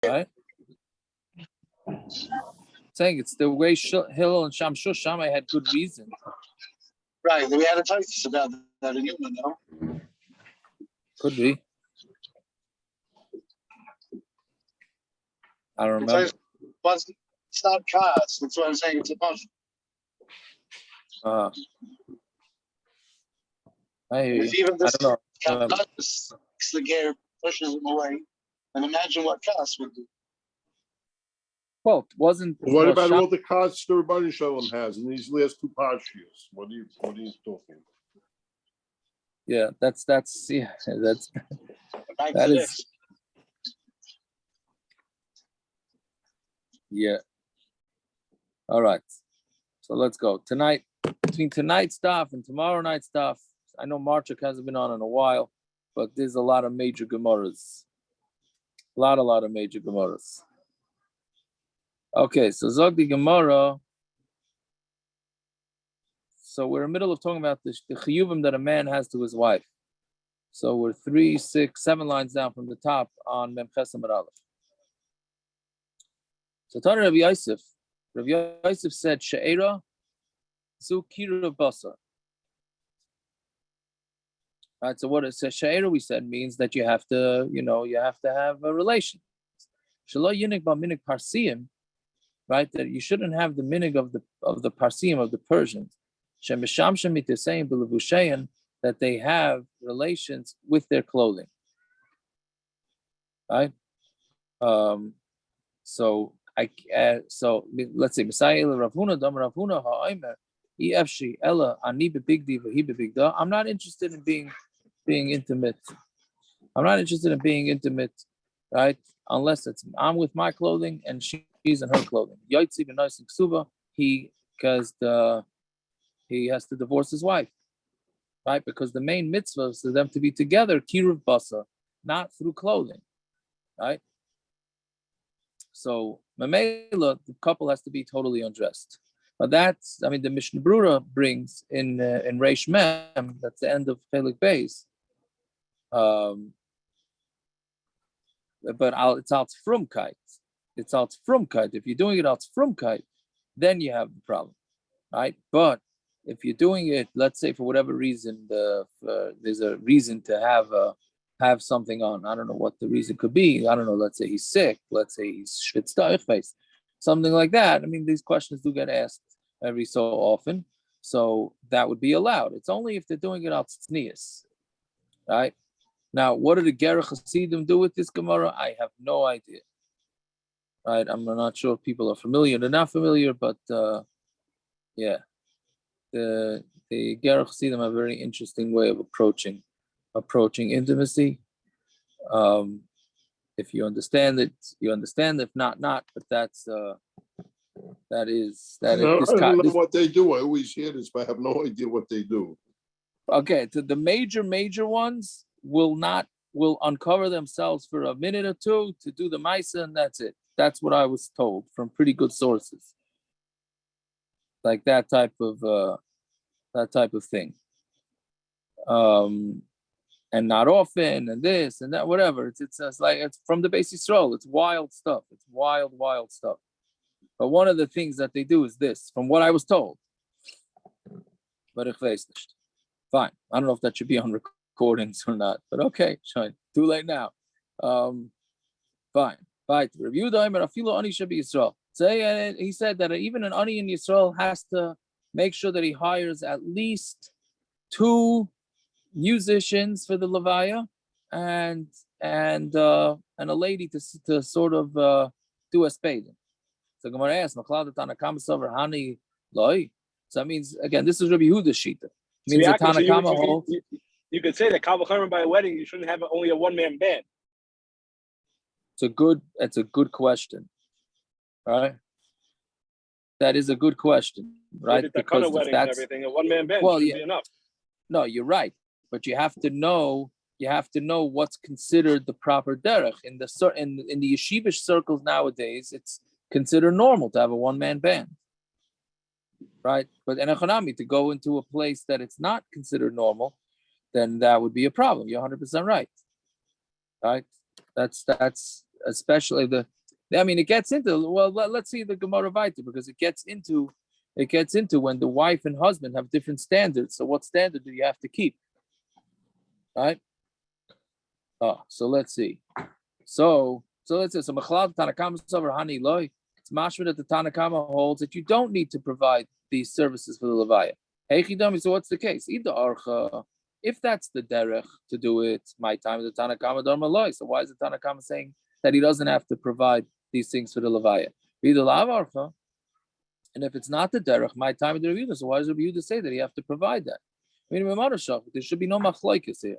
right? Saying it's the way Hillel and Shamshur Shammai had good reasons. Right, we had a thesis about that in Yuma, no? Could be. I don't remember. It's not cause. That's what I'm saying. It's a bunch. Even this I don't know. The gear pushes him away, and imagine what Kas would do. Well, it wasn't. What about all the cards the Rebbeinu Shalom has in these last two parshias? What are you talking about? Yeah, that's that is. Yeah. All right. So let's go tonight. Between tonight's stuff and tomorrow night's stuff, I know Marchuk hasn't been on in a while, but there's a lot of major Gemaras. A lot of major Gemaras. Okay, so Zog the Gemara. So we're in the middle of talking about the chiyuvim that a man has to his wife. So we're 3, 6, 7 lines down from the top on Mem Chesam Aleph. So Tana Rabbi Yosef said She'era Zu Kira Basar. Right, so what it says She'era, we said, means that you have to have a relation. Shelo Yinik Ba Minik Parsiim, right? That you shouldn't have the minig of the Parsiim, of the Persians. Shem Mishamshem Mitasayim B'Levushayin, that they have relations with their clothing. Right? So let's say Messiah Ravuna Dam Ravuna Ha'omer Efshi Ella Ani Bebigdi V'Hi Bebigda. I'm not interested in being intimate. I'm not interested in being intimate, right? Unless I'm with my clothing and she's in her clothing. Yaitzi B'Nais Ksuba, because he has to divorce his wife, right? Because the main mitzvah is for them to be together, kiruv basa, not through clothing, right? So Mamela, the couple has to be totally undressed. But the Mishna Brura brings in Reish Mem, that's the end of Chelik Beis. But it's out frumkeit. It's out frumkeit. If you're doing it out frumkeit, then you have the problem, right? But if you're doing it, let's say for whatever reason, there's a reason to have something on. I don't know what the reason could be. I don't know. Let's say he's sick. Let's say he's schwitzed, something like that. I mean, these questions do get asked every so often, so that would be allowed. It's only if they're doing it out tznius, right? Now, what did the Gerach Hasidim do with this Gemara? I have no idea. Right? I'm not sure if people are familiar. They're not familiar, but yeah. The Gerach Hasidim have a very interesting way of approaching intimacy. If you understand it, you understand. If not. But that is. I don't know what they do. I always hear this, but I have no idea what they do. Okay, so the major ones will uncover themselves for a minute or two to do the Maisa, and that's it. That's what I was told from pretty good sources. Like that type of thing. And not often, and this and that, whatever. It's like it's from the Beis Yisrael. It's wild stuff. It's wild stuff. But one of the things that they do is this, from what I was told. But fine. I don't know if that should be on recordings or not, but okay, fine. Too late now. Fine. Review the Afilo Ani should be Yisrael. So he said that even an Ani in Yisrael has to make sure that he hires at least 2 musicians for the Levaya and a lady to sort of do a spading. So Gemara asks, Hani Loi. So that means again, this is Rabbi Yehuda's shita. Means the Tanakama holds. You could say that Kavachar by a wedding, you shouldn't have only a one-man band. It's a good question. Right? That is a good question, right? Because of weddings and everything, a one-man band should be enough. No, you're right. But you have to know what's considered the proper derech. In the yeshivish circles nowadays, it's considered normal to have a one-man band. Right? But in Echanami, to go into a place that it's not considered normal, then that would be a problem. You're 100% right. Right? That's especially it gets into, well, let's see the Gemara Vayta, because it gets into when the wife and husband have different standards. So what standard do you have to keep? Right? So let's see. So let's say, so Machlal Tanakama Sover Hani Loi. It's mashma that the Tanakama holds that you don't need to provide these services for the Levaya. Heichidami, so what's the case? Ida Archa, if that's the derech to do it, my time the Tanakama Dharma Loi. So why is the Tanakama saying that he doesn't have to provide these things for the Levaya? Ida Lav Archa, and if it's not the derech, my time of the Rebbe Yehuda, so why does Rebbe Yehuda say that he have to provide that? There should be no machlokes here.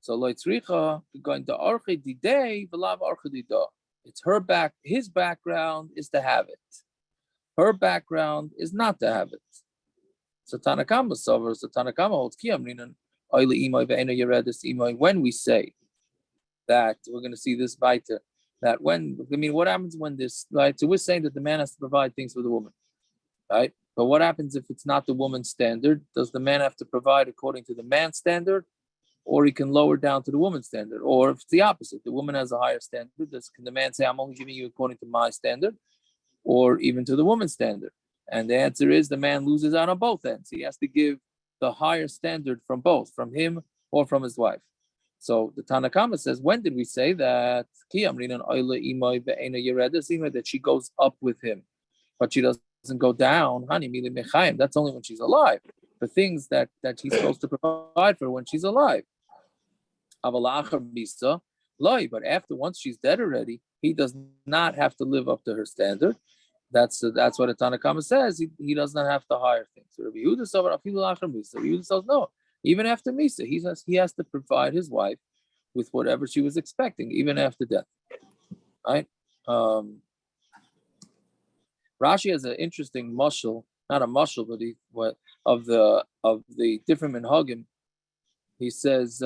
So loitzricha going to arche didei v'lav arche dida. It's his background is to have it. Her background is not to have it. So Tanakama suffers. So Tanakama holds kiyam rinan oili imoy ve'ena yeredus imoy. When we say that, we're going to see this weiter. That what happens when this, right? So we're saying that the man has to provide things for the woman, right? But what happens if it's not the woman's standard? Does the man have to provide according to the man's standard? Or he can lower down to the woman's standard? Or if it's the opposite, the woman has a higher standard, can the man say, I'm only giving you according to my standard? Or even to the woman's standard? And the answer is the man loses out on both ends. He has to give the higher standard from both, from him or from his wife. So the Tanakama says, when did we say that? That she goes up with him, but she doesn't go down. That's only when she's alive. The things that he's supposed to provide for when she's alive. But after, once she's dead already, he does not have to live up to her standard. That's what the Tanakama says. He does not have to hire things. So Rabbi Yehuda says no. Even after Misa, he has to provide his wife with whatever she was expecting, even after death. Right? Rashi has an interesting mashal, not a mashal, but of the different minhagim. He says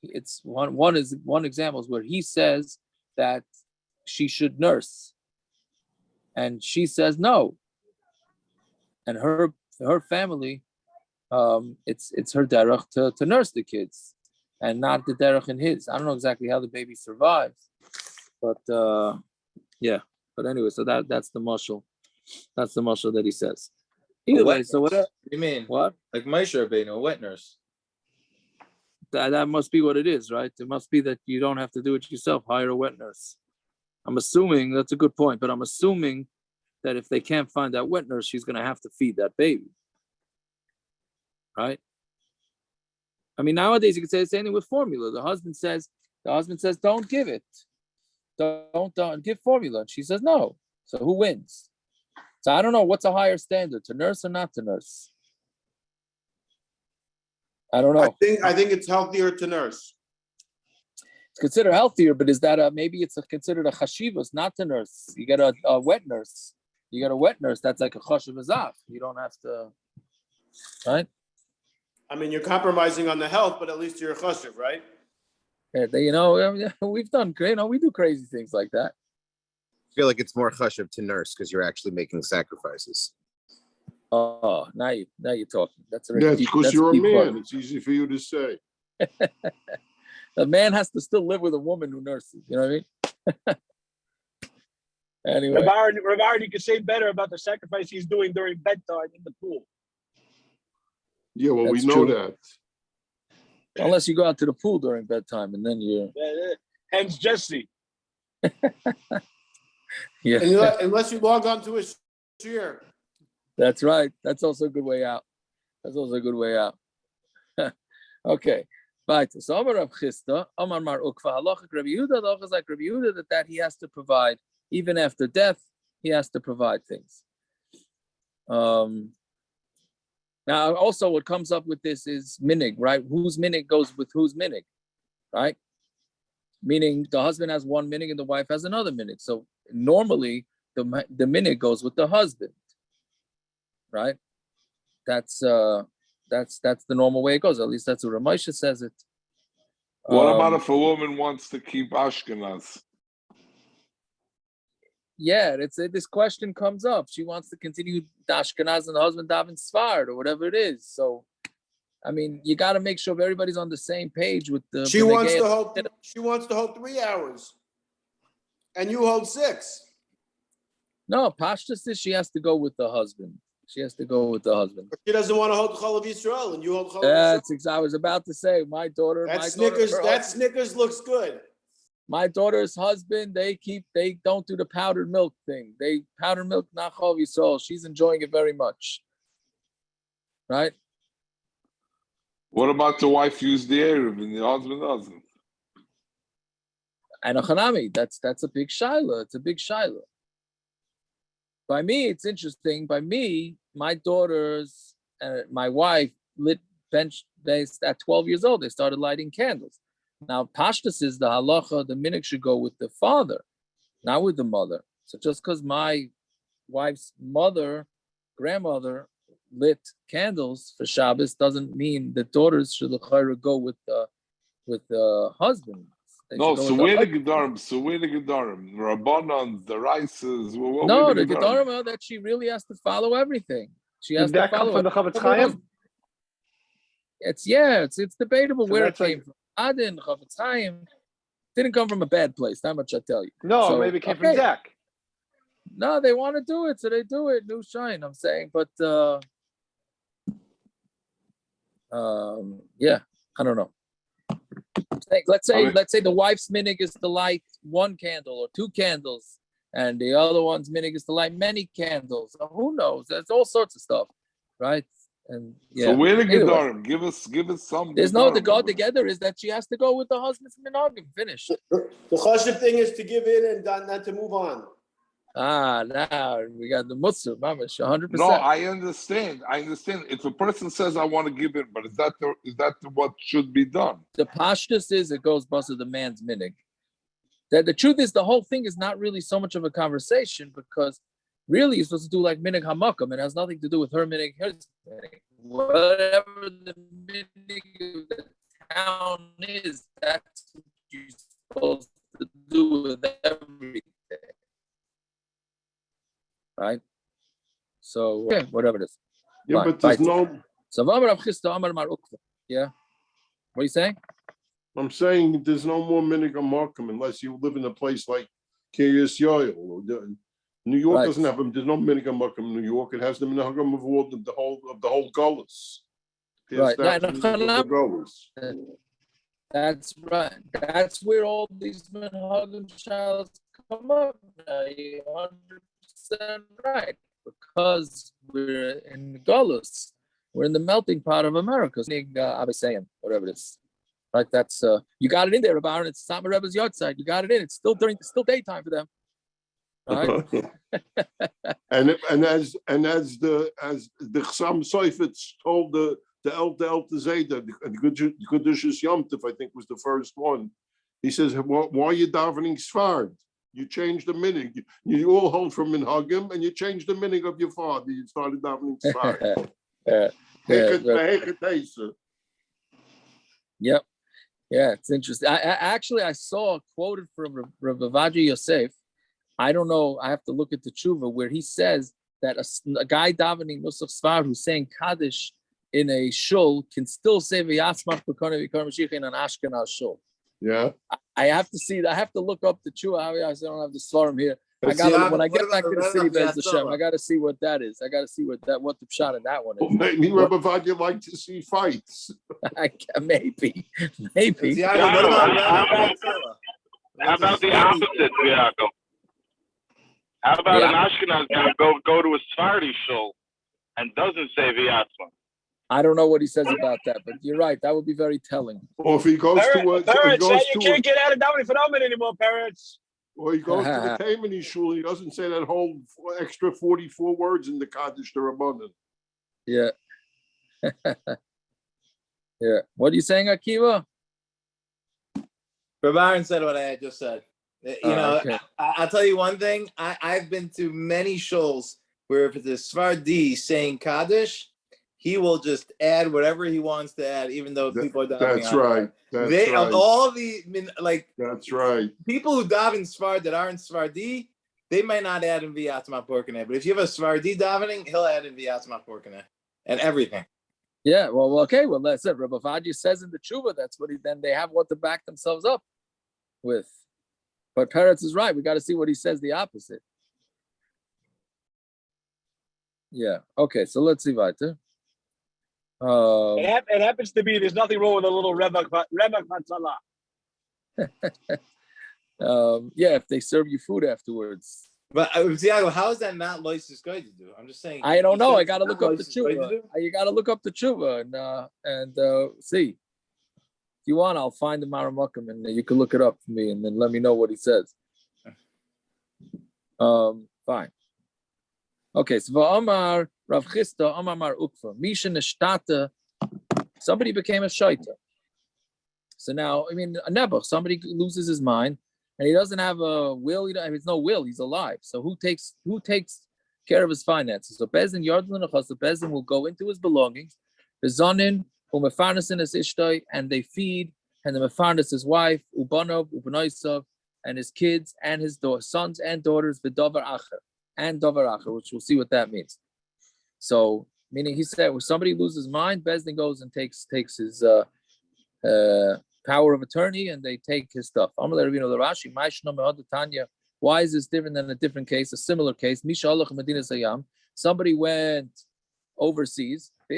it's one example is where he says that she should nurse, and she says no, and her family, it's her derech to nurse the kids, and not the derech in his. I don't know exactly how the baby survives, but yeah. But anyway, so that's the mashal. That's the mashal that he says. Either way, so what you mean? What? Like Moshe Rabbeinu, a wet nurse. That must be what it is, right? It must be that you don't have to do it yourself. Hire a wet nurse. I'm assuming that's a good point, but I'm assuming that if they can't find that wet nurse, she's going to have to feed that baby, right? I mean, nowadays you can say the same thing with formula. The husband says, don't give it. Don't give formula. And she says no. So who wins? So I don't know what's a higher standard, to nurse or not to nurse. I don't know. I think it's healthier to nurse. It's considered healthier, but is that maybe it's considered a chashivas not to nurse? You get a wet nurse. You get a wet nurse. That's like a chashivazach. You don't have to, right? I mean, you're compromising on the health, but at least you're a chashiv, right? Yeah, we've done, we do crazy things like that. I feel like it's more chashiv to nurse because you're actually making sacrifices. Oh, now you're talking. That's because you're a man. Part. It's easy for you to say. The man has to still live with a woman who nurses. You know what I mean? Anyway, Ravar, you could say better about the sacrifice he's doing during bedtime in the pool. Yeah, well, That's we know true. that. Unless you go out to the pool during bedtime, and then you're. Hence Jesse. Yeah. Unless you log on to his share. That's right. That's also a good way out. Okay. Right. So Amar Rav Chisda, Amar Mar Ukva, halachic Rabbi Yehuda, halachic like Rabbi Yehuda, that he has to provide, even after death, he has to provide things. Now, also what comes up with this is minig, right? Whose minig goes with whose minig, right? Meaning the husband has one minig and the wife has another minig. So normally the minig goes with the husband, right? That's the normal way it goes. At least that's what Ramesha says it. What about if a woman wants to keep Ashkenaz? Yeah, this question comes up. She wants to continue Ashkenaz and the husband daven Sfard or whatever it is. So, I mean, you got to make sure everybody's on the same page with the. She wants to hold 3 hours. And you hold 6. No, Pashtus is she has to go with the husband. She has to go with the husband. She doesn't want to hold Chol of Yisrael, and you hold Chol of Yisrael. I was about to say my daughter. That my Snickers. daughter, That Snickers looks good. My daughter's husband, they don't do the powdered milk thing. They powdered milk, not Chol Yisrael. She's enjoying it very much. Right? What about the wife use the Erev and the husband doesn't? And a Hanami, that's a big shaila. It's a big shaila. By me, it's interesting. By me, my daughters and my wife lit bench based at 12 years old. They started lighting candles. Now, Pashtus is the halacha, the minhag should go with the father, not with the mother. So just because my wife's grandmother lit candles for Shabbos doesn't mean the daughters should go with the husband. No, so where the Gedarim, Rabbanon, the Rices. No, the Gedarim are that she really has to follow everything. She has to follow. Did that come from the Chavetz Chaim? It's debatable So where it that's like- came from. Adin, Chavetz Chaim didn't come from a bad place. That much I tell you. No, So, maybe it came from Zach. No, they want to do it, so they do it. New shine, I'm saying, but yeah, I don't know. Let's say the wife's minhag is to light one candle or 2 candles, and the other one's minhag is to light many candles. Who knows? There's all sorts of stuff, right? And yeah. So where the Anyway, Gedarim? Give us some. there's no the Gedarim. go together is that she has to go with the husband's minhagim. Finish. The chashiv thing is to give in and not to move on. Now we got the Muslim, mamish, 100%. No, I understand. If a person says I want to give in, but is that what should be done? The pashtus is it goes bust of the man's minhag. That the truth is the whole thing is not really so much of a conversation because really you're supposed to do like minhag hamakam. It has nothing to do with her minhag, his minhag. Whatever the minhag of the town is, that's what you're supposed to do with everything. Right? So whatever it is. Yeah, Fine. but there's Right. no. So Vamar Avchista Amar Mar Ukva. Yeah. What are you saying? I'm saying there's no more minhag Markham unless you live in a place like Kiryas Yoel. New York Right. doesn't have them. There's no minhag Markham in New York. It has the minhag of all the whole gullus. Right. That's No, the gullus. That's right. That's where all these minhagim shalos come up. You're 100% right. Because we're in Galus. We're in the melting pot of America. I was saying, whatever it is. Right, that's you got it in there, Baron. It's Sama Rebbe's yard side. You got it in. It's still daytime for them. Right? and as the Chsam Seifetz told the El Zayda, the Kedushas Yom Tov, I think was the first one. He says, why are you davening Sfard? You changed the minhag. You all hold from minhagim, and you changed the minhag of your father. You started davening Sfard. Yep. Yeah, it's interesting. I saw quoted from Rav Avaji Yosef. I don't know. I have to look at the tshuva where he says that a guy davening Nusach Sfar who's saying Kaddish in a shul can still say V'yatzmach b'kona v'kar Mashiach in an Ashkenaz shul. Yeah. I have to see. I have to look up the tshuva. I don't have the svarim here. I got when I get back to the city, Bez Hashem, I got to see what that is. I got to see what the pshat in that one is. Well, maybe Rabbi Vadia like to see fights. Maybe. How about the opposite, Yaakov? How about an Ashkenaz guy go to a Sephardi shul and doesn't say V'yatzma? I don't know what he says about that, but you're right. That would be very telling. Or if he goes Parents, you can't get out of davening for Amud anymore, parents. Or he goes to the Taimani shul, he doesn't say that whole extra 44 words in the Kaddish Rabbanan. Yeah. Yeah. What are you saying, Akiva? Baron said what I had just said. Okay. I'll tell you one thing. I've been to many shuls where if it's a Sephardi saying Kaddish, he will just add whatever he wants to add, even though people are davening. That's right. Of all the that's right. People who daven Sfard that aren't Sephardi, they might not add in V'yatzma Porkane. But if you have a Sephardi davening, he'll add in V'yatzma Porkane and everything. Yeah. Well, okay. Well, that's it. Rabbi Vaji says in the tshuva, that's what they have what to back themselves up with. But Peretz is right. We got to see what he says the opposite. Yeah. Okay. So let's see weiter. It happens to be there's nothing wrong with a little revach matzala. Yeah, if they serve you food afterwards. But Tiago, how is that not loisus going to do? I'm just saying. I don't know. I It's got to not look up the loisus going to tshuva. do? You got to look up the tshuva and see. If you want, I'll find the Maramakim and you can look it up for me and then let me know what he says. Fine. Okay, so Va'amar Rav Chisda Amar Mar Ukva Misha Neshtata. Somebody became a shaita. So now, I mean, a nebuch, somebody loses his mind and he doesn't have a will. There's no will. He's alive. So who takes care of his finances? So Beis Din Yardlin Achas. The Beis Din will go into his belongings. Bezonin umefarnasin es ishtay, and they feed, and the mefarnas his wife ubanov ubanoisav, and his kids and his sons and daughters v'davar acher and davar acher, which we'll see what that means. So meaning he said when somebody loses his mind, Beis Din goes and takes his power of attorney and they take his stuff. Why is this different than a different case, a similar case? Somebody went overseas, but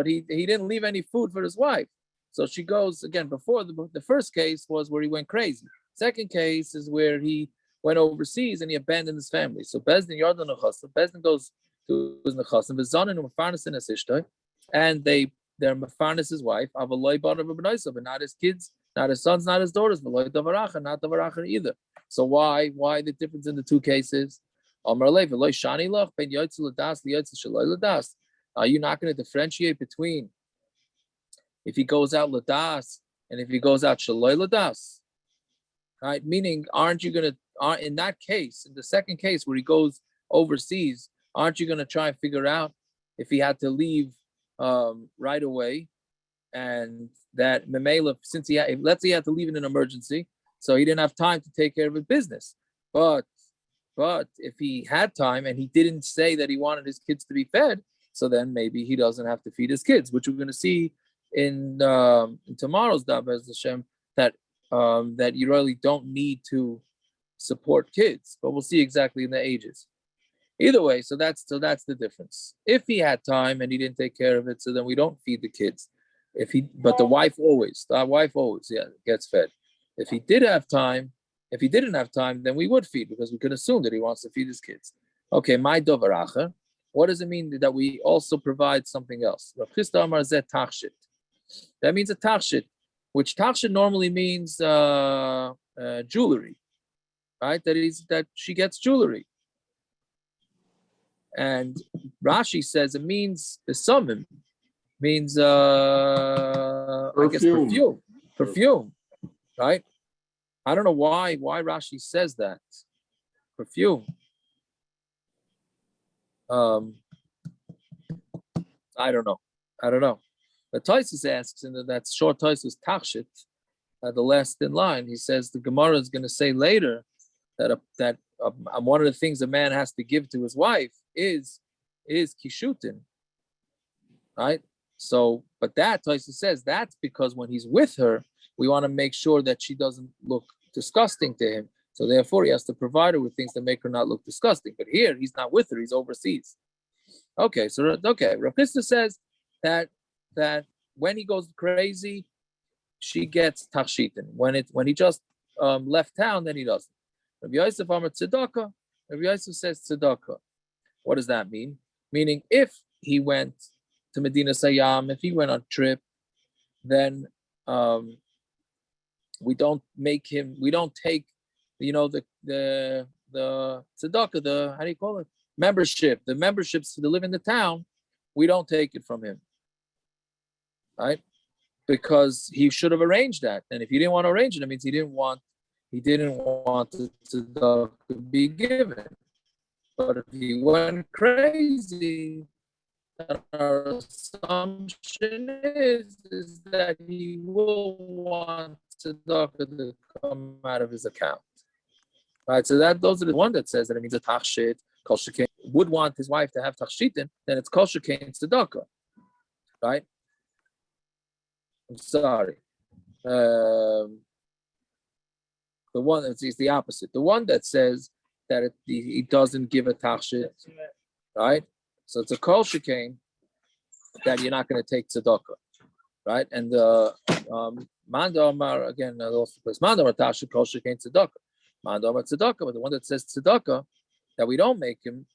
he didn't leave any food for his wife. So she goes again. Before the first case was where he went crazy. Second case is where he went overseas and he abandoned his family. So Beis Din Yardan Nechasim. Beis Din goes to his Nechasim, and they're mefarnas his wife, but not his kids, not his sons, not his daughters, not Davar Acher either. So why the difference in the two cases? Are you not going to differentiate between if he goes out ladas and if he goes out shaloi ladas? Right? Meaning, aren't you going to, in that case, in the second case where he goes overseas, aren't you going to try and figure out if he had to leave right away, and that Memela, since let's say he had to leave in an emergency, so he didn't have time to take care of his business. But if he had time and he didn't say that he wanted his kids to be fed, so then maybe he doesn't have to feed his kids, which we're going to see in tomorrow's Davar Hashem, that you really don't need to support kids, but we'll see exactly in the ages. Either way, so that's the difference. If he had time and he didn't take care of it, so then we don't feed the kids. But the wife always gets fed. If he didn't have time, then we would feed because we could assume that he wants to feed his kids. Okay, my davar acher. What does it mean that we also provide something else? That means a tachshit, which tachshit normally means jewelry, right? That she gets jewelry. And Rashi says it means the summon means I guess perfume, right? I don't know why Rashi says that perfume. I don't know. But Taisus asks, and that short Taisus Tachshit, the last in line, he says the Gemara is going to say later that one of the things a man has to give to his wife is kishutin, right? So, but that Taisus says that's because when he's with her, we want to make sure that she doesn't look disgusting to him. So therefore, he has to provide her with things that make her not look disgusting. But here, he's not with her; he's overseas. Okay, so Rav Chisda says that when he goes crazy, she gets tachshitin. When he just left town, then he doesn't. Rav Yosef Amar tzedaka. Rav Yosef says tzedaka. What does that mean? Meaning, if he went to Medina Sayyam, if he went on a trip, then we don't take, the tzedakah, how do you call it? The memberships to live in the town, we don't take it from him, right? Because he should have arranged that. And if he didn't want to arrange it, it means he didn't want the tzedakah to be given. But if he went crazy, then our assumption is that he will want tzedakah to come out of his account. Right? So those are the one that says that it means a tachshit, kol shekain, would want his wife to have tachshitin, then it's kol shekain tzedakah. Right? I'm sorry. The one that's the opposite. The one that says that he doesn't give a tachshit, right? So it's a kol shekain that you're not going to take tzedaka, right? And the Manda Amar again, also place Manda Amar tachshit kol shekain tzedaka. Manda Amar tzedaka, but the one that says tzedaka, that we don't make him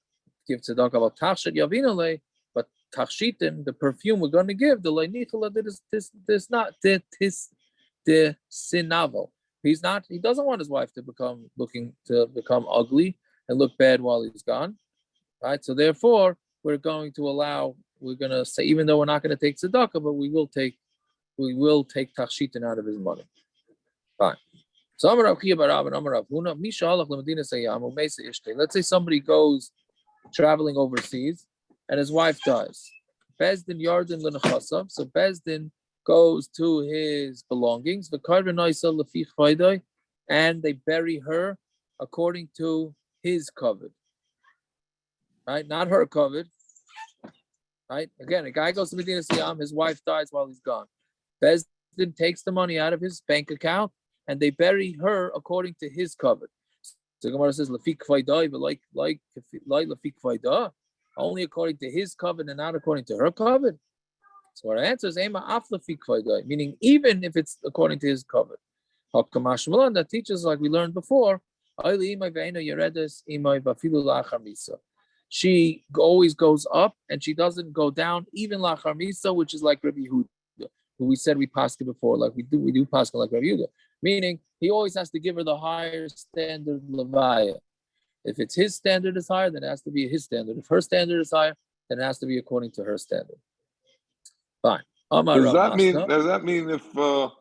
give tzedaka about tachshit yavinale, but tachshitim, the perfume we're going to give, the leinichala, this sinavo. He doesn't want his wife to become ugly and look bad while he's gone, right? So therefore, we're going to say, even though we're not going to take tzedakah, but we will take tachshitin out of his money. Fine. So let's say somebody goes traveling overseas and his wife dies. Beis Din Yarden l'nechasav. So Beis Din goes to his belongings, and they bury her according to his covet. Right? Not her covet. Right? Again, a guy goes to Medina Siyam, his wife dies while he's gone. Beis Din takes the money out of his bank account and they bury her according to his covet. So Gemara says, "Lafik kvaida," but like lafik kvaida, only according to his covet and not according to her covet. So our answer is Ema af lafik kvaida, meaning even if it's according to his covet. That teaches, like we learned before, she always goes up and she doesn't go down, even lachar misa, which is like Rabbi Yehuda, who we said we paskin before, like we do paskin like Rabbi Yehuda. Meaning, he always has to give her the higher standard levaya. If it's his standard is higher, then it has to be his standard. If her standard is higher, then it has to be according to her standard. Fine. Does that mean if a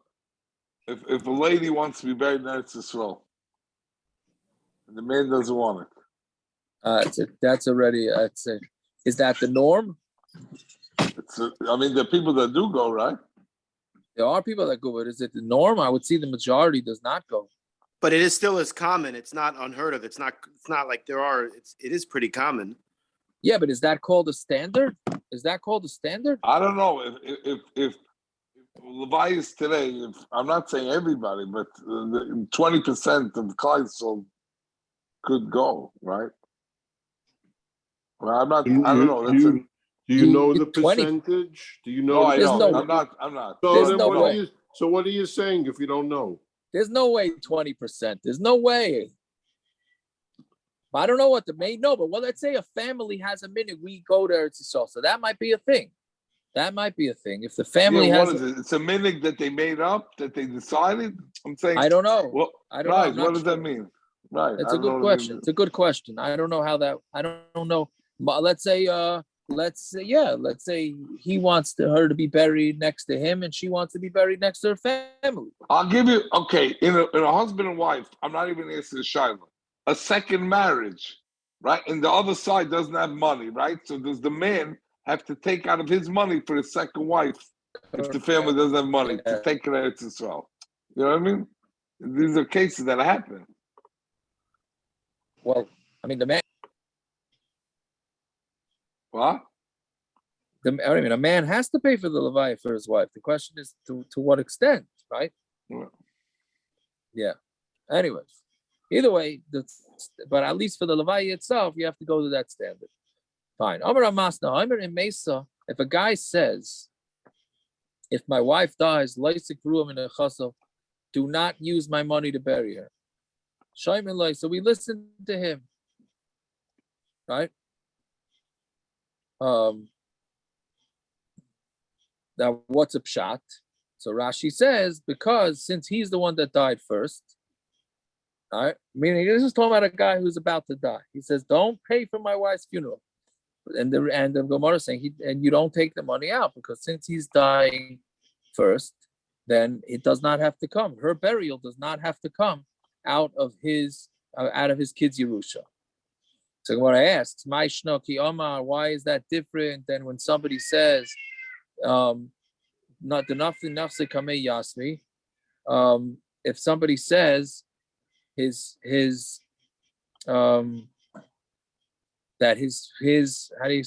lady wants to be buried in Eretz Yisrael and the man doesn't want it? Is that the norm? I mean, there are people that do go, right? There are people that go, but is it the norm? I would see the majority does not go. But it is still as common. It's not unheard of. It's not like there are. It is pretty common. Yeah, but is that called a standard? Is that called a standard? I don't know if Levi's today. I'm not saying everybody, but 20% of the Kleisel could go, right? Well, I'm not. I don't know. Do you know the percentage? Do you know? No, I know. No, I'm not. So what are you saying if you don't know? There's no way 20%. There's no way. I don't know what the main. No, but let's say a family has a minute. We go to Eretz Yisrael, so that might be a thing. That might be a thing. If the family has, what is it? It's a minute that they made up, that they decided. I'm saying. I don't know. Well, I don't right. know. What does that mean? Right. It's a good question. It's a good question. I don't know how that. I don't know. Let's say he wants her to be buried next to him, and she wants to be buried next to her family. I'll give you in a husband and wife. I'm not even asking the shaila. A second marriage, right? And the other side doesn't have money, right? So does the man have to take out of his money for his second wife if the family doesn't have money to take it out as well? You know what I mean? These are cases that happen. Well, I mean, the man. What? A man has to pay for the levaya for his wife. The question is to what extent, right? Yeah. Anyways, either way, but at least for the levaya itself, you have to go to that standard. Fine. If a guy says, if my wife dies, do not use my money to bury her. So we listen to him, right? Now, what's a pshat? So Rashi says, because since he's the one that died first, all right, meaning this is talking about a guy who's about to die. He says, don't pay for my wife's funeral. And the Gemara is saying, and you don't take the money out, because since he's dying first, then it does not have to come. Her burial does not have to come out of his kids' Yerusha. So Gemara asks, Mishna ki Omar, why is that different than when somebody says, not the nafsi kamei yasmi? If somebody says his how do you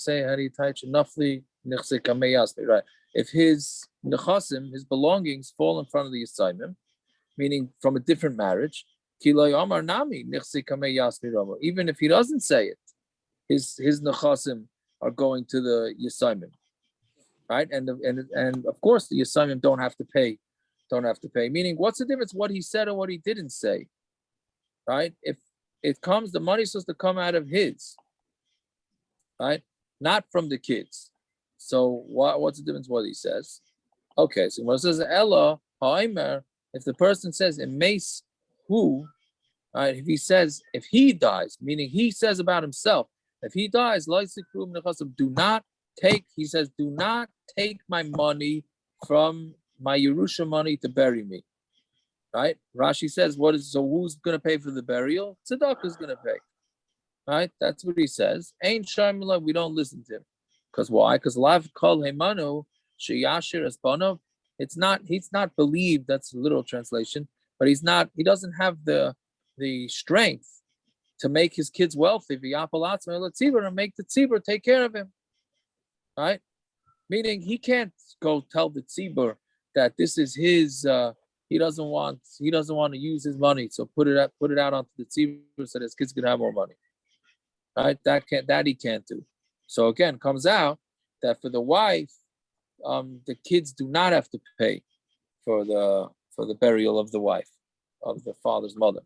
touch nafli nafsi kamei yasmi, right? If his nechasim, his belongings fall in front of the assignment, meaning from a different marriage, Even if he doesn't say it, his nechasim are going to the Yisaimim, right? And of course the Yisaimim don't have to pay. Meaning, what's the difference what he said or what he didn't say, right? If it comes, the money's supposed to come out of his, right? Not from the kids. So what's the difference what he says? Okay, so when it says Ella Haimer, if the person says it mace who, right? If he says if he dies, meaning he says about himself, if he dies, do not take. He says, do not take my money from my Yerusha money to bury me, right? Rashi says, so who's going to pay for the burial? Tzedaka is going to pay, right? That's what he says. Ain't Shamila, we don't listen to him. Because why? Because Lav Kol Heimanu Sheyashir Esbanov. He's not believed, that's a literal translation, but he doesn't have the strength to make his kids wealthy, and make the tzibur take care of him, right? Meaning he can't go tell the tzibur that this is his. He doesn't want to use his money, so put it out onto the tzibur so that his kids can have more money, right? That he can't do. So again, comes out that for the wife, the kids do not have to pay for the burial of the wife, of the father's mother,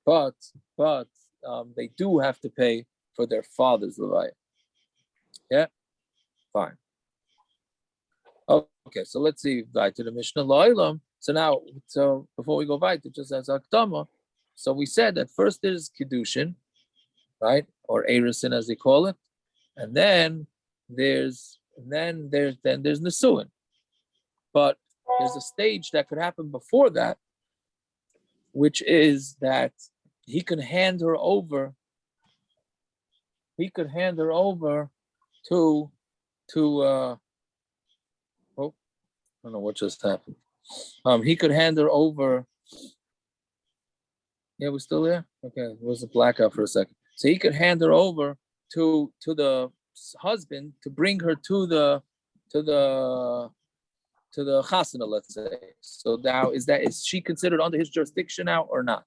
but they do have to pay for their father's levaya. Yeah, fine. Okay, so let's see. Right to the Mishnah La'ilam. So before we go back to just as Akdama, so we said that first there's Kiddushin, right, or Erisin as they call it, and then there's Nisuin. But there's a stage that could happen before that, which is that he could hand her over. He could hand her over to I don't know what just happened. He could hand her over. Yeah, we're still there? Okay, it was a blackout for a second. So he could hand her over to the husband to bring her to the chasana, let's say. So now is she considered under his jurisdiction now or not?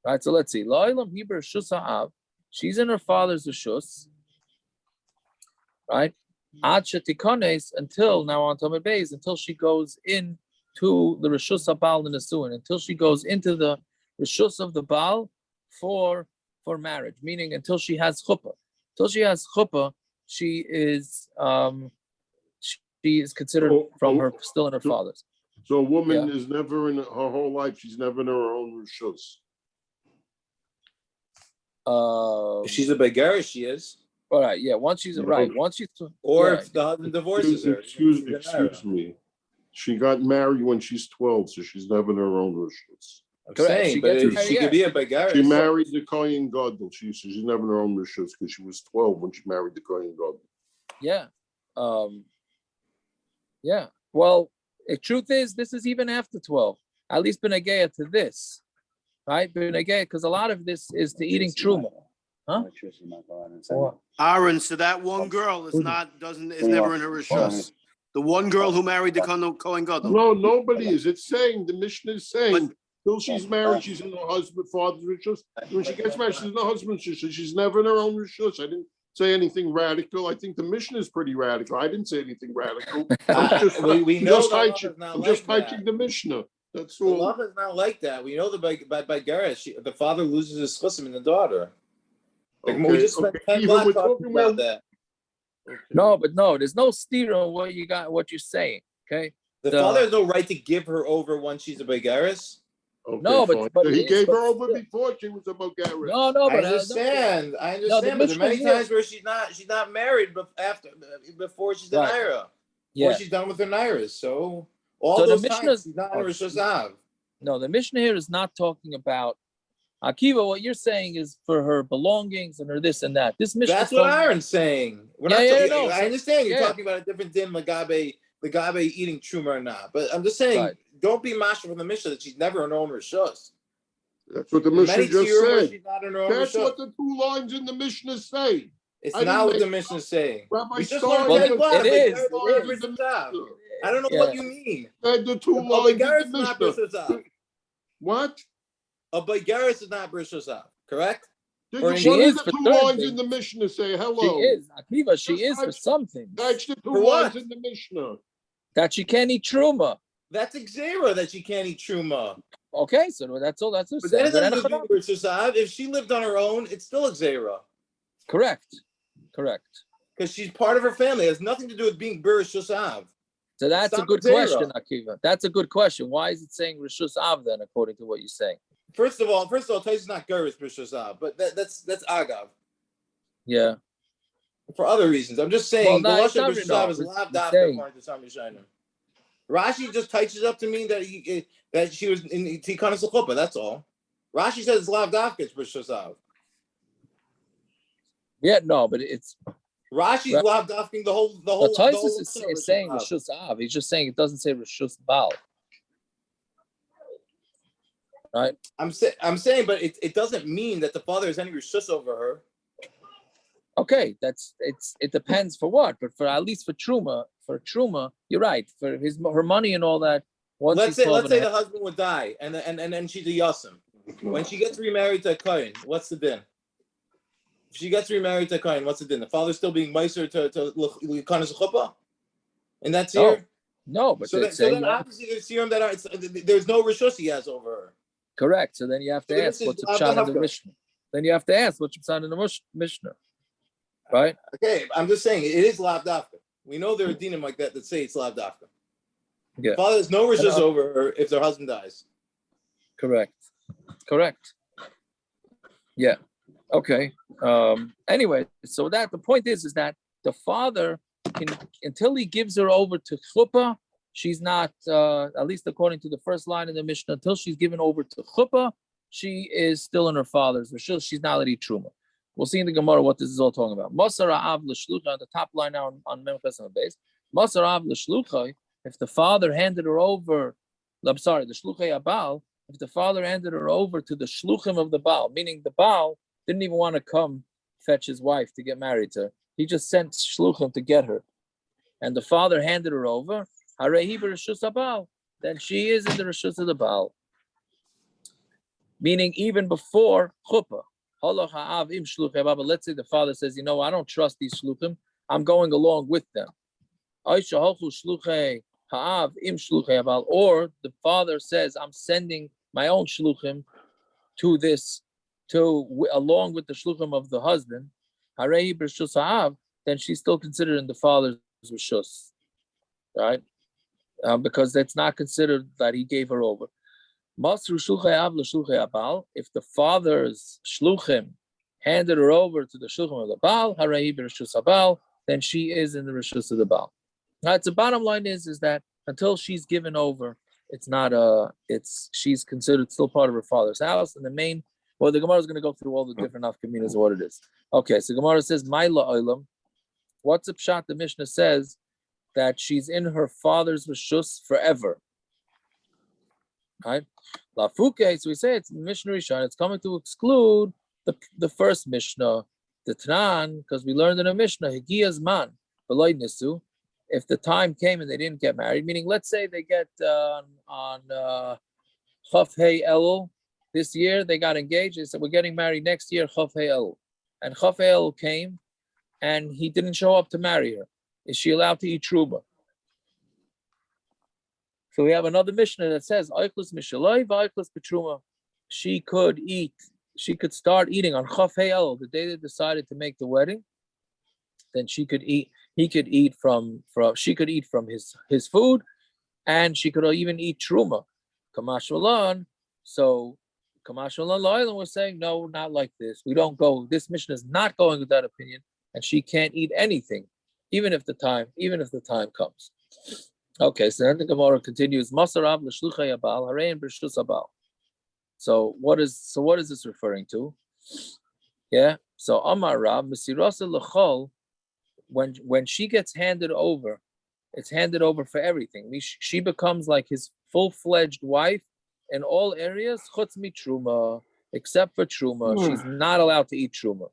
Right. So let's see. La'ilam Hebrew Shus. She's in her father's rishus, right? Ad shetikones, until now on Tamid Beis, until she goes into the rishus habal nesuin, until she goes into the rishus of the Baal for marriage, meaning until she has chuppa. Until she has chuppa, she is considered from her still in her father's. So a woman is never in her whole life. She's never in her own rishus. If she's a beggar, she is. All right, yeah. Once she's if the husband divorces her. Excuse me. She got married when she's 12, so she's never in her own rishus. I'm saying, but she could be a beggar. She married the Kohen Gadol. She's never in her own rishus because she was 12 when she married the Kohen Gadol. Yeah. Yeah. Well, the truth is, this is even after 12. At least benegeya to this, right? Benegeya, because a lot of this is to eating truma. Huh? Aaron, so that one girl is never in her rishus. The one girl who married the Kohen Gadol. No, nobody is. It's saying the Mishna is saying till she's married, she's in her husband's father's rishus. When she gets married, she's in her husband's rishus. She's never in her own rishus. I didn't say anything radical. I think the Mishna is pretty radical. I didn't say anything radical. I'm just teaching the Mishnah. That's all. The law is not like that. We know that by Gareth, the father loses his chussim in the daughter. We just spent 10 blocks talking about that. No, there's no steer on what you're saying. Okay. The father has no right to give her over once she's a begaris. Okay, no, but he gave her over before she was a begaris. No, I understand. But there are many times where she's not married before she's an naira. Before she's done with her nairas. So those times she's not in her shazav. No, the Mishnah here is not talking about Akiva. What you're saying is for her belongings and her this and that. This Mishnah. That's what Aaron's saying. We're not talking. I understand you're talking about a different din Lagabe eating truma or not. But I'm just saying, don't be mashed from the Mishnah that she's never in her own rishus. That's what the Mishnah just said. She's not in her own That's rishus. what the 2 lines in the Mishnah say. It's not what the Mishnah is saying. Rabbi just it is. I don't know what you mean. The 2 lines in the Mishnah. What? A Baigaris is not Brishasav, correct? What She do is the for two certain lines in things. the Mishnah say? She Hello. is. Akiva, she Just is for type- some things. That's the two For lines what? in the Mishnah. That she can't eat truma. That's Xera that she can't eat Truma. Okay, so that's all. That's her But then it saying. doesn't do Brishasav. If she lived on her own, it's still Xera. Correct. Because she's part of her family. It has nothing to do with being Brishasav. So that's a good question, Akiva. That's a good question. Why is it saying Rishus Av then, according to what you're saying? First of all, Tai's not Geras Brishasav, but that's Agav. Yeah. For other reasons. I'm just saying the Lashon Brishasav is Lav Dafka according to Sami Shiner. Rashi just touches up to mean that she was in Tikanas Chuppa, that's all. Rashi says it's Lav Dafka, it's Brishasav. Yeah, no, but it's Rashi's Lav Dafking the whole. But Taisus is saying Rishus Av. He's just saying it doesn't say Rishus Baal. Right? I'm saying, but it doesn't mean that the father has any Rishus over her. Okay, it depends for what, but for at least for Truma, you're right. For her money and all that. Let's say the husband would die and then she's a Yasim. When she gets remarried to a Kohen, what's the din? If she gets remarried to a Kohen, what's the din? The father's still being Meiser to Kanas Chuppa? And that's here? No, but so then obviously there's serum that there's no Rishus he has over her. Correct. So then you have to ask what's Pshat in the Mishnah. Then you have to ask what's Pshat in the Mishnah. Right? Okay, I'm just saying it is Lav Dafka. We know there are dinim like that say it's Lav Dafka. Yeah. The father has no Rishus over her if their husband dies. Correct. Yeah. Okay. Anyway, so that the point is that the father until he gives her over to chuppa, she's not at least according to the first line in the Mishnah, until she's given over to chuppa, she is still in her father's rishus. She's not allowed truma. We'll see in the Gemara what this is all talking about. Masar av l'shlucha, on the top line now on Memphis on the base. Masar av l'shlucha, if the father handed her over, the shluchai abal, if the father handed her over to the shluchim of the Baal, meaning the Baal didn't even want to come fetch his wife to get married to her. He just sent shluchim to get her. And the father handed her over, then she is in the rishus of the Baal. Meaning even before chuppa. Let's say the father says, I don't trust these shluchim. I'm going along with them. Or the father says, I'm sending my own shluchim along with the shluchim of the husband. Then she's still considered in the father's rishus, right? Because that's not considered that he gave her over. If the father's shluchim handed her over to the shluchim of the Baal, then she is in the rishus of the Baal. Right, so bottom line is that until she's given over, she's considered still part of her father's house. And the Gemara is going to go through all the different nafkaminas of what it is. Okay, so Gemara says, Maila Olam. What's a pshat? The Mishnah says that she's in her father's rishus forever. Right? Lafuke, so we say it's Mishnah Rishon, it's coming to exclude the first Mishnah, the Tanan, because we learned in a Mishnah, Higiyaz man, Beloy Nisu, if the time came and they didn't get married, meaning let's say they get on Chaf Hey Elul this year, they got engaged, they said we're getting married next year, Chaf Hey Elul. And Chaf Hey Elul came and he didn't show up to marry her. Is she allowed to eat truma? So we have another Mishnah that says, she could start eating on Chaf Hey Elul, the day they decided to make the wedding. Then she could eat. She could eat from his food, and she could even eat truma. Kamash Malan. So Kamash Malan Loyal was saying, no, not like this. We don't go. This Mishnah is not going with that opinion, and she can't eat anything, even if the time comes. Okay, so then the Gemara continues. Masarav l'shluchai abal harein b'rishus abal. So what is this referring to? Yeah. So Amar Rav Mesirasa l'chol. When she gets handed over, it's handed over for everything. She becomes like his full-fledged wife in all areas, chutz mi truma, except for truma. She's not allowed to eat truma,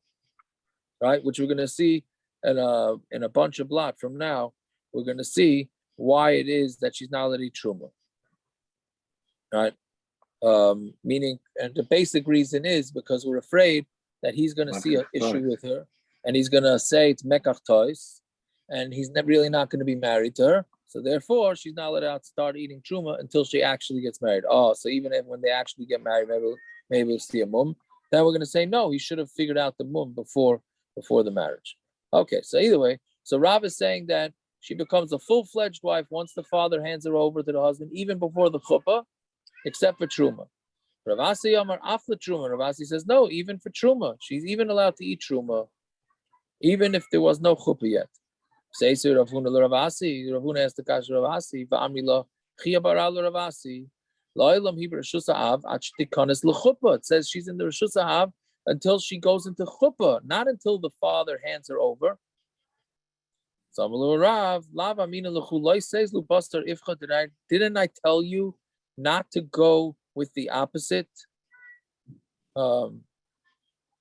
right? Which we're going to see in a bunch of blot from now. We're going to see why it is that she's not allowed to eat truma, right? Meaning, and the basic reason is because we're afraid that he's going to see an issue with her, and he's going to say it's mekach tois, and he's really not going to be married to her. So therefore, she's not allowed to start eating truma until she actually gets married. Oh, so even if when they actually get married, maybe we'll see a mum. Then we're going to say no. He should have figured out the mum before the marriage. Okay, so either way, so Rav is saying that she becomes a full-fledged wife once the father hands her over to the husband, even before the chuppa, except for truma. Rav Asi Amar afla truma. Rav Asi says no, even for truma, she's even allowed to eat truma, even if there was no chuppa yet. Say so Rav Huna Rav Asi. Rav Huna asked the kasha Rav Asi. Va'amri lo chia bara Rav Asi. Lo'ilam hi b'reshus ha'av ad shtikanes l'chuppa. It says she's in the reshus ha'av until she goes into chuppa, not until the father hands her over. Didn't I tell you not to go with the opposite?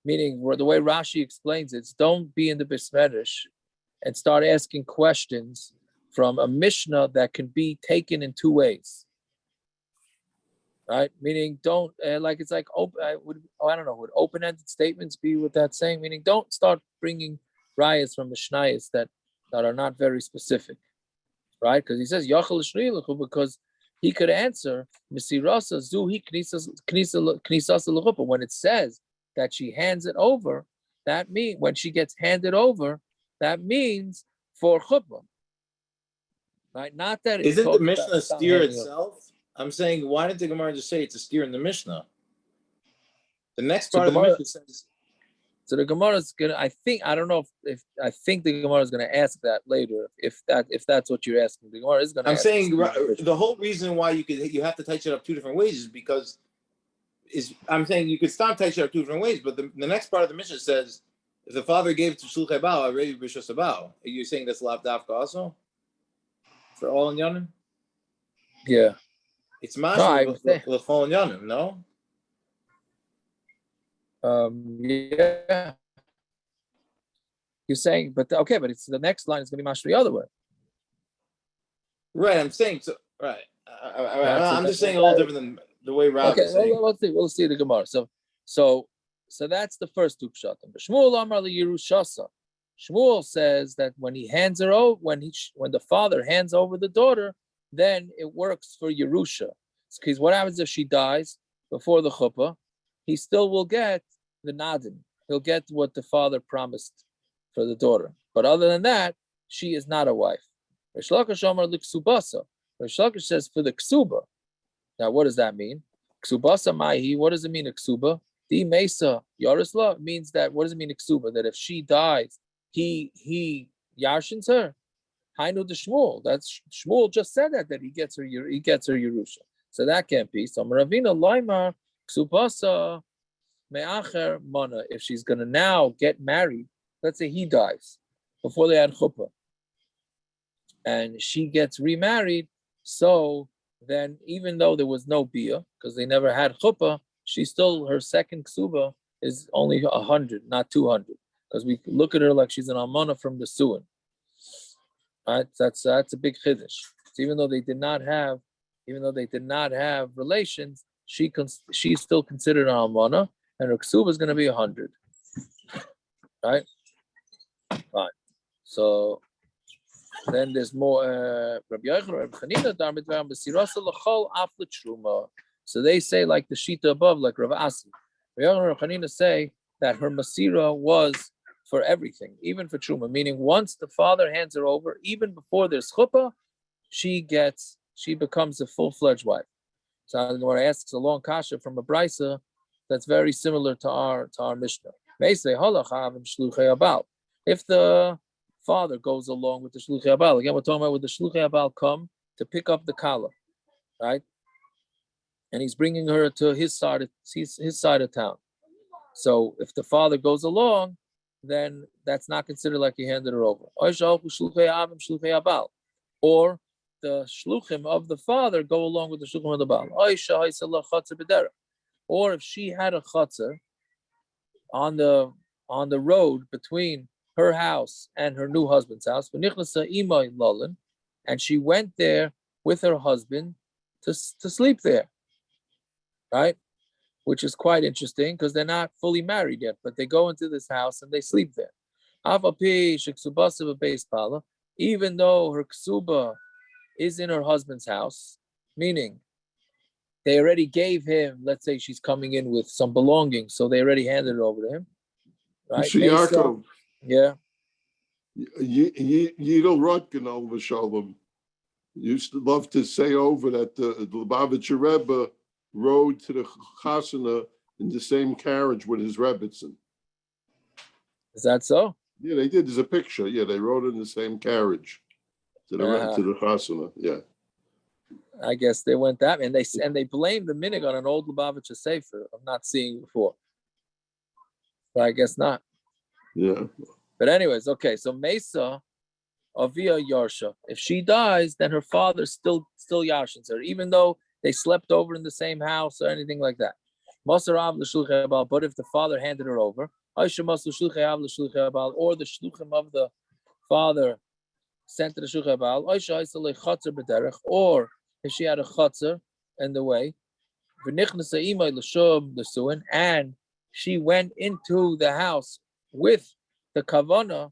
Meaning, the way Rashi explains it, don't be in the Bismedish and start asking questions from a Mishna that can be taken in two ways. Right? Meaning, don't, it's like, open. I don't know, would open-ended statements be what that's saying? Meaning, don't start bringing rayas from Mishnayos that are not very specific. Right? Because he says, Yachal Shri'luchu, because he could answer, Misirasa Zuhi Knisasa L'chupa. When it says that she hands it over, that means, when she gets handed over, that means for chuppa. Right? Not that it's isn't the Mishnah steer itself? I'm saying, why didn't the Gemara just say it's a steer in the Mishnah? The next part of the Mishnah says. So the Gemara is gonna. I don't know if I think the Gemara is gonna ask that later. If that's what you're asking, the Gemara is gonna. I'm saying the whole reason why you have to touch it up two different ways is because I'm saying you could stop touching it up two different ways, but the next part of the Mishnah says if the father gave it to shluchei bao, already b'shus habao. Are you saying that's lav dafka also for all in yanim? Yeah, it's mashma l'chol in yanim. No. Yeah. You're saying, but it's the next line is going to be mashma the other way. Right, I'm saying so. Right, I'm just saying a little different than the way Rav is saying. We'll see the Gemara. So that's the first two pshatim. Shmuel Amar LeYerushasa. Shmuel says that when he hands her over, when the father hands over the daughter, then it works for Yerusha. Because what happens if she dies before the chuppah? He still will get the nadin. He'll get what the father promised for the daughter. But other than that, she is not a wife. Rish Lakish Amar l'ksubasa. Rish Lakish says for the ksuba. Now, what does that mean? Ksubasa maihi. What does it mean, ksuba? Di mesa yarisla means that. What does it mean, ksuba? That if she dies, he yarshins her. Hainu de Shmuel. That's Shmuel just said that he gets her Yerusha. So that can't be. So Maravina Laimar Ksubasa me'acher mana. If she's gonna now get married, let's say he dies before they had chuppa, and she gets remarried. So then, even though there was no bia because they never had chuppa, her second ksuba is only 100, not 200, because we look at her like she's an almana from the suin. Right? That's a big chiddush. So even though they did not have relations, she's still considered an almana, and her ksuba is going to be 100. Right? Fine. So then there's more. So they say like the shita above, like Rav Asi. Rabbi Yochanan and Rav Chanina say that her masira was for everything, even for truma. Meaning, once the father hands her over, even before there's chuppa, she becomes a full-fledged wife. So when I ask a long kasha from a brisa, that's very similar to our Mishnah. If the father goes along with the shluchei abal, again we're talking about when the shluchei abal come to pick up the kala, right? And he's bringing her to his side of town. So if the father goes along, then that's not considered like he handed her over. Or the shluchim of the father go along with the shluchim of the baal. Or if she had a chatzah on the road between her house and her new husband's house, and she went there with her husband to sleep there. right? Which is quite interesting because they're not fully married yet, but they go into this house and they sleep there. Even though her ksuba is in her husband's house, meaning they already gave him, let's say she's coming in with some belongings, so they already handed it over to him, right? Yaakov, Yeah. Yidel Rotkin over Shalom used to love to say over that the Lubavitcher Rebbe rode to the Chasana in the same carriage with his Rebbitzin. Is that so? Yeah, they did. There's a picture. Yeah, they rode in the same carriage to the Chasana. Yeah. I guess they went that, and they blamed the minig on an old Lubavitcher Sefer of not seeing before. But I guess not. Yeah. But anyways, okay. So Mesa Avia Yarsha. If she dies, then her father still yarshins her, even though they slept over in the same house or anything like that. But if the father handed her over, or the shluchim of the father sent to the shluchim abal, or if she had a chatzar in the way, and she went into the house with the kavana.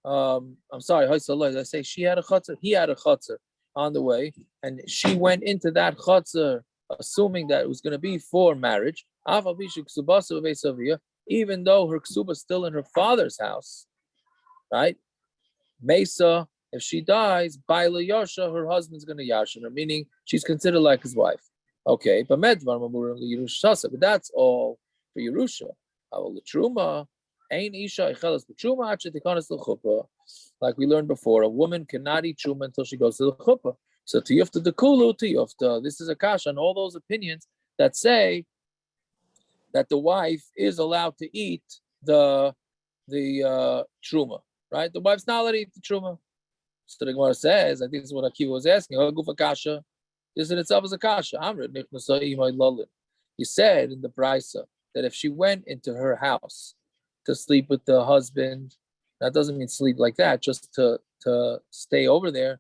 I'm sorry, I say she had a chatzar, he had a chatzar on the way, and she went into that chatzar assuming that it was going to be for marriage, even though her ksuba is still in her father's house, right? Mesa, if she dies, Baila Yasha, her husband's going to yashin her, meaning she's considered like his wife. Okay, but that's all for Yerusha. Like we learned before, a woman cannot eat truma until she goes to the chuppa. So tiyufta dekulu tiyufta. This is a kasha on all those opinions that say that the wife is allowed to eat the truma, right? The wife's not allowed to eat the truma. So the Gemara says, I think this is what Akiva was asking. Kasha. This in itself is a kasha. You said in the brisa that if she went into her house to sleep with the husband, that doesn't mean sleep like that, just to stay over there.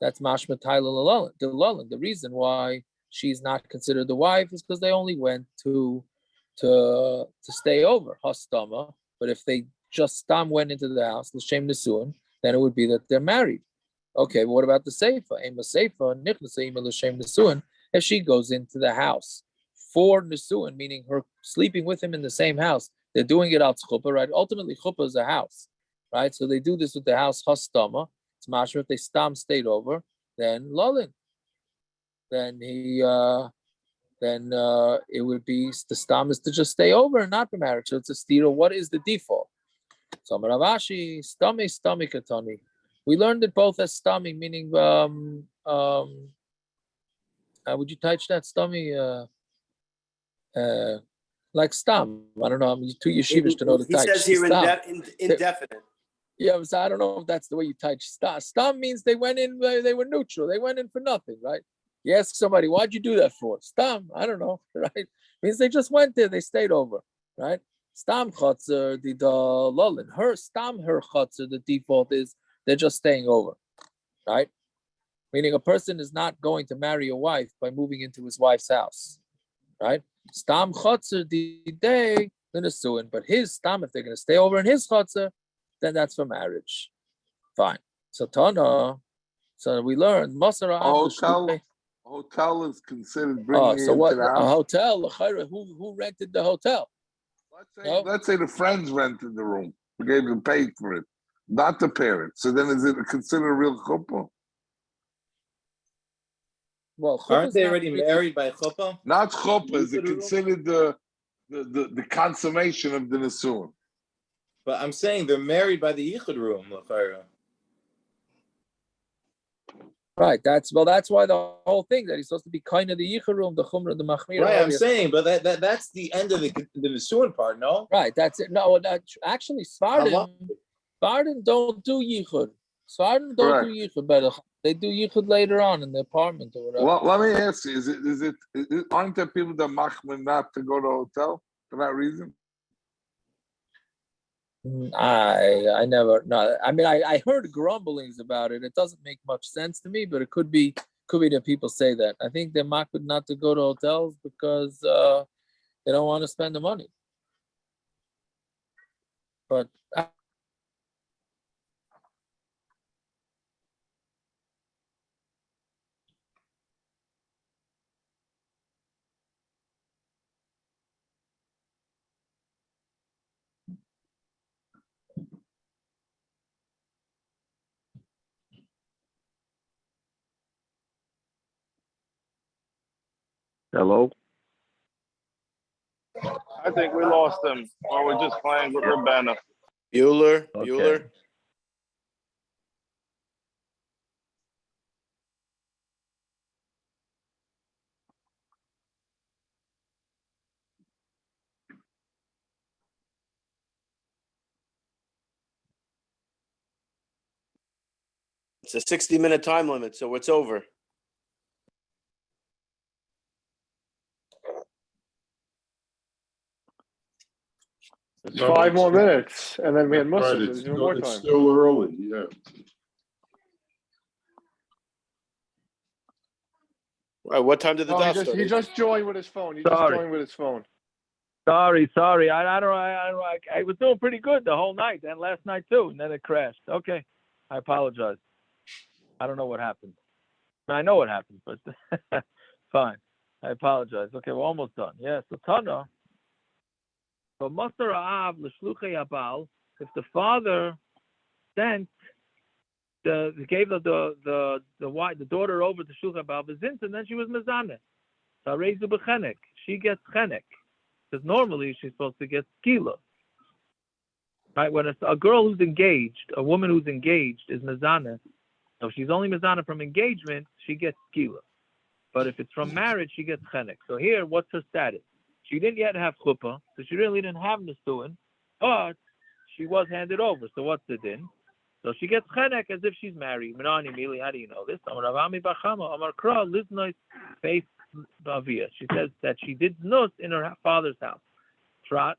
That's mashma taila lalin. The reason why she's not considered the wife is because they only went to stay over, hastama. But if they just stam went into the house, l'shem nesuin, then it would be that they're married. Okay, but what about the seifa? Ema seifa nichnasa ema l'shem nesuin. If she goes into the house for nesuin, meaning her sleeping with him in the same house, they're doing it out chuppa, right? Ultimately, chuppa is a house, right? So they do this with the house hastama. It's mashma. If they stam stayed over, then lalin. Then it would be the stam is to just stay over and not the marriage. So it's a stira. What is the default? So Ravashi stami katani. We learned it both as stami, meaning would you touch that stami? Like stam. I don't know. I'm too yeshivish to know the type. He says here indefinite. Yeah, so I don't know if that's the way you touch stam. Stam means they went in, they were neutral. They went in for nothing, right? You ask somebody, why'd you do that for? Stam, I don't know, right? Means they just went there, they stayed over, right? Stam chotzer, the lulin. Her stam, her chotzer, the default is they're just staying over, right? Meaning a person is not going to marry a wife by moving into his wife's house, right? Stam chotzer, the day, then a suin. But his stam, if they're going to stay over in his chotzer, then that's for marriage. Fine. So Tana, so we learned Masara. Hotel is considered bringing so into what? the house. A hotel? Who rented the hotel? Let's say the friends rented the room. We gave them paid for it, not the parents. So then is it considered a real chuppa? Well, aren't they already married by chuppa? Not chuppa. Is it considered the consummation of the nesuin? But I'm saying they're married by the yichud room. Right. That's why the whole thing that he's supposed to be kind of the yichud room, the chumrah, the machmir. Right. I'm saying, but that's the end of the nesuin part. No. Right. That's it. No. Actually, Svardim don't do yichud. Svardim don't do yichud, but they do yichud later on in the apartment or whatever. Well, let me ask you: is it aren't there people that machmir not to go to a hotel for that reason? I never. No, I mean I heard grumblings about it. It doesn't make much sense to me, but it could be Could be that people say that. I think they're makbid not to go to hotels because they don't want to spend the money. But Hello? I think we lost him, or we're just playing with Rabana. Bueller. okay. It's a 60-minute time limit, so it's over. It's 5 more minutes, and then we had Right, Muslim. There's even more it's time. still early, yeah. Right, what time did the Oh, daf start? he just joined with his phone. He Sorry. just joined with his phone. Sorry. I was doing pretty good the whole night and last night too, and then it crashed. Okay, I apologize. I don't know what happened. I know what happened, but fine. I apologize. Okay, we're almost done. Yes, so Tana. So Master Av l'shluchei abal. If the father sent gave the daughter over to shluchei abal v'zint, and then she was mezaneh. Tareizu b'chenek. She gets chenek. Because normally she's supposed to get skila. Right? When a girl who's engaged, a woman who's engaged is mezaneh. So if she's only mezaneh from engagement, she gets skila. But if it's from marriage, she gets chenek. So here, what's her status? She didn't yet have chuppa, so she really didn't have nesuin, but she was handed over. So what's the din? So she gets chenek as if she's married. Minani Mili, how do you know this? Amar Avami Bachama, Amar Kra, Liznois, Faith Bavia. She says that she did nus in her father's house. That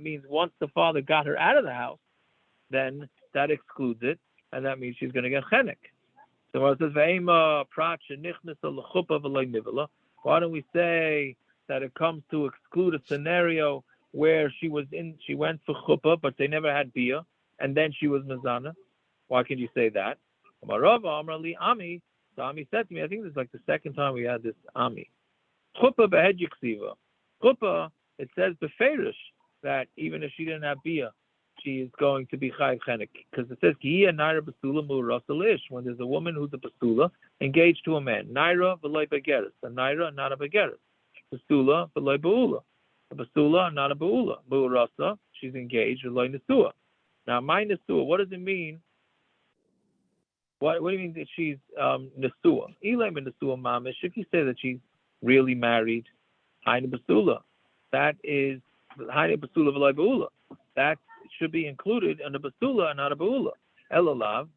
means once the father got her out of the house, then that excludes it, and that means she's going to get chenek. So when it says why don't we say that it comes to exclude a scenario where she went for chuppa, but they never had bia, and then she was mezana? Why can you say that? Ami. So Ami said to me, I think this is like the second time we had this Ami. Chuppa behed yiksiva. Chuppa, it says beferish that even if she didn't have bia, she is going to be chayiv chenek, because it says ki naira basula mu'rasalish, when there's a woman who's a basula engaged to a man. Naira v'loy begeres, a naira not a begeres. Basula v'loy ba'ula, a basula not a ba'ula. Mu'rasa, she's engaged v'loy nesua. Now my nesua, what does it mean? What do you mean that she's nesua? Ilay nesua mamish. If you say that she's really married, haina basula, that is haina basula v'loy ba'ula. That should be included in a basula and not a baula. Elalav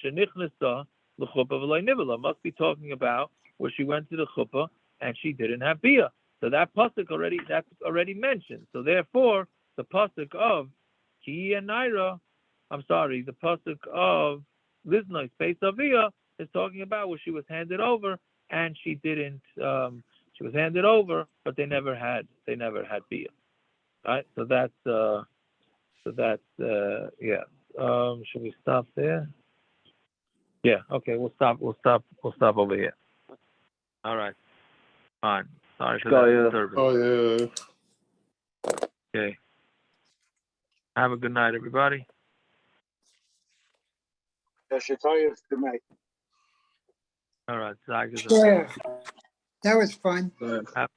shenichnasa l'chuppa v'loy nivela must be talking about where she went to the chuppa and she didn't have bia. So that pasuk that's already mentioned. So therefore, the pasuk of ki and naira, the pasuk of liznoi space avia is talking about where she was handed over and she didn't. She was handed over, but they never had bia. Right. So that's. Yeah. Should we stop there? Yeah. Okay. We'll stop over here. All right. Fine. Sorry for that disturbance. Oh, yeah. Okay. Have a good night, everybody. Good night. All right. Yeah. That was fun. Have